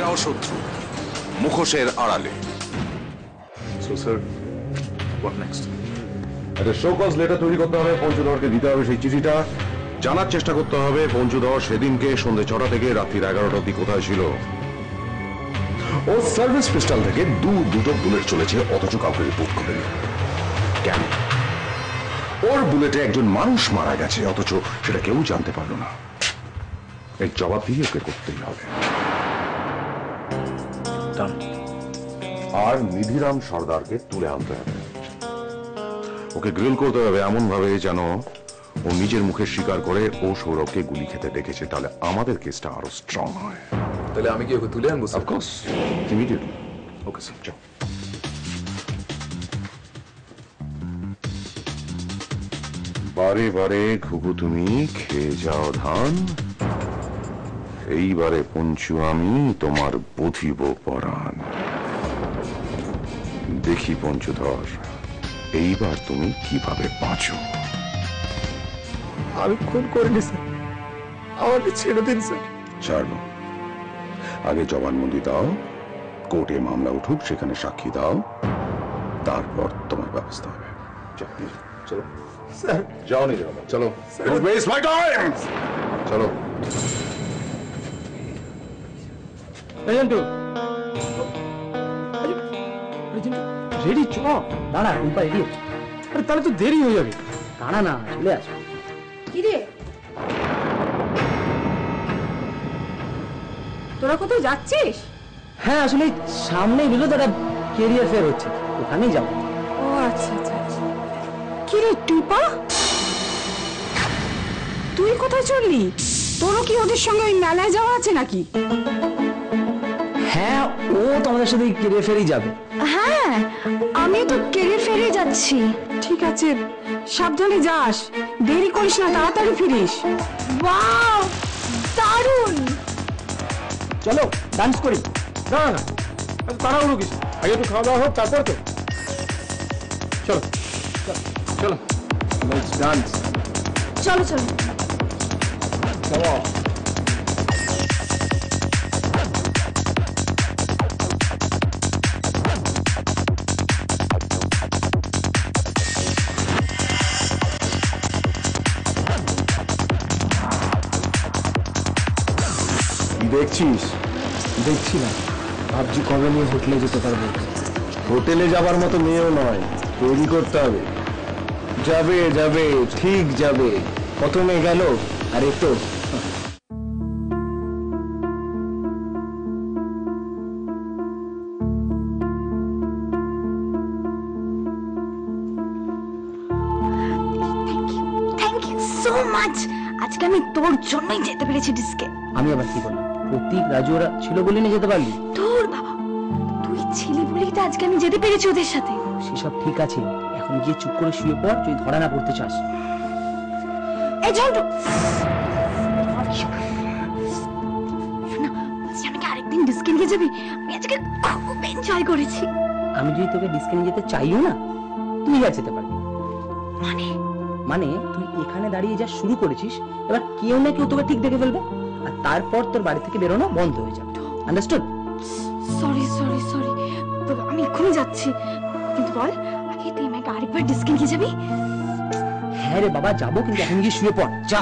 এরাও শত্রু, মুখোশের আড়ালে। So sir, what next? একটা শোকজ লেটার তৈরি করতে হবে, পঞ্চুধরকে দিতে হবে সেই চিঠিটা। জানার চেষ্টা করতে হবে পঞ্চুধর সেদিনকে সন্ধ্যে 6টা থেকে রাত্রি 11টা অবধি কোথায় ছিল। ও সার্ভিস পিস্টল থেকে দুটো বুলেট চলেছে, অথচ কাউকে রিপোর্ট করেনি। কেন? ওর বুলেটে একজন মানুষ মারা গেছে, অথচ সেটা কেউ জানতে পারলো না। এর জবাব দিয়ে ওকে করতেই হবে। আর নিধিরাম সর্দারকে তুলে আনতে হবে। ওকে গ্রিল করতে হবে এমন ভাবে যেন ও নিজের মুখে স্বীকার করে ও সৌরভকে গুলি খেতে ডেকেছে, তাহলে আমাদের কেসটা আরো স্ট্রং হয়। তাহলে আমি কি ওকে তুলে আনবো? Of course, immediately. Okay sir, যাও। বারে বারে ঘুঘু তুমি খেয়ে যাও ধান, এইবারে পঞ্চু আমি তোমার বধিব পরাণ। দেখি পঞ্চুধর, এইবার তুমি কিভাবে বাঁচো। আমি খুন করিনি স্যার, আমাকে ছেড়ে দিন স্যার। ছাড়বো, আগে জবানবন্দি দাও, কোর্টে মামলা উঠুক, সেখানে সাক্ষী দাও, তারপর তোমার ব্যবস্থা হবে। চলো স্যার যাও নিজে, চলো। Don't waste my time! চলো। রেডি চ, দাঁড়া রুম্পা রেডি। আরে তাহলে তো দেরি হয়ে যাবে। দাঁড়া না, চলে আস। কি রে, তোরা কোথায় যাচ্ছিস? হ্যাঁ আসলে সামনেই বুঝলো দাদা কেরিয়ার ফেয়ার হচ্ছে, ওখানেই যাবো। ও আচ্ছা আচ্ছা। কি রে টুপা, তুই কোথায় চললি? তোরও কি ওদের সঙ্গে ওই মেলায় যাওয়া আছে নাকি? হ্যাঁ, ও তোমাদের সাথে কেরিয়ার ফেয়ারই যাবে। হ্যাঁ, আমি তো কেরিয়ার ফেয়ারে যাচ্ছি। ঠিক আছে, সাবধানে যাস, দেরি করিস না, তাড়াতাড়ি ফিরিস। ওয়াও, দারুণ। চলো ডান্স করি। না না, তাড়াহুড়ো কিছু, আগে একটু খাওয়া দাওয়া হোক, তারপর তো। চলো চলো, লেটস ডান্স। চলো চলো। চলো। দেখছিস? দেখছি না, ভাবছি কবে নিয়ে হোটেলে যেতে পারবো। হোটেলে যাবার মতো মেয়েও নয়, তৈরি করতে হবে। যাবে যাবে, ঠিক যাবে। প্রথমে গেল, আর তো থ্যাংক ইউ সো মাচ। আজকে আমি তোর জন্যই যেতে পেরেছি ডিস্কে। আমি আবার কি বললাম? প্রতীক রাজু ওরা ছিল বলে নিয়ে যেতে পারলি। তোর বাবা, তুই ছিলি বলেই তো আজকে আমি যেতে পেরেছি ওদের সাথে। সেসব ঠিক আছে, এখন গিয়ে চুপ করে শুয়ে পড়, যদি ধরা না পড়তে চাস। এই ঝন্টু, শোনা, আমি কি আরেকদিন ডিস্কে নিয়ে যাবি? আমি আজকে খুব এনজয় করেছি। আমি যদি তোকে ডিস্কে নিয়ে যেতে চাইও না, তুই আর যেতে পারবি। মানে মানে তুই এখানে দাঁড়িয়ে যা শুরু করেছিস, এবার কেউ না কেউ তোকে ঠিক দেখে ফেলবে, আর তারপর তোর বাড়ি থেকে বেরোনো বন্ধ হয়ে যাবে। আন্ডারস্টুড? সরি সরি সরি, আমি এক্ষুনি যাচ্ছি। কিন্তু বল, আগে তুই আমাকে আরেকবার ডিস্কে নিয়ে যাবি? হ্যাঁ রে বাবা, যাবো, কিন্তু এখন গিয়ে শুয়ে পড়, যা।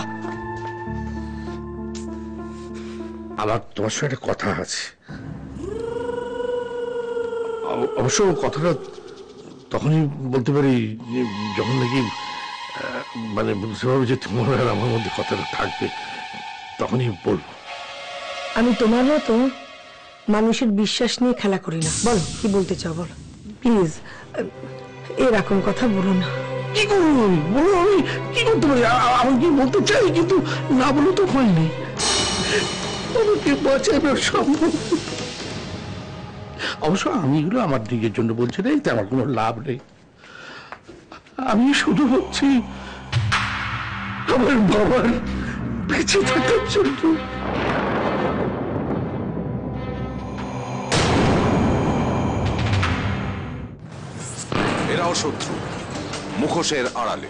আমার তোমার সঙ্গে একটা কথা আছে। অবশ্য কথাটা তখনই বলতে পারি যখন নাকি মানে বুঝতে পারবে যে তোমার আর আমার মধ্যে কথাটা থাকবে, তখনই বলবো। আমি তোমার মতো মানুষের বিশ্বাস নিয়ে খেলা করি না। বলো কি বলতে চাও, বলো প্লিজ। এরকম কথা বলো না। কি করবো বলো, আমি কি করতে পারি? আমি কি বলতে চাই, কিন্তু না বলে তো ভয় নেই। তোমাকে বাঁচানো সম্ভব। অবশ্য আমি এগুলো আমার দিকের জন্য বলছি না, এতে আমার কোনো লাভ নেই। আমি শুধু বলছি আমার বাবার বেঁচে থাকার জন্য। এরাও শত্রু, মুখোশের আড়ালে।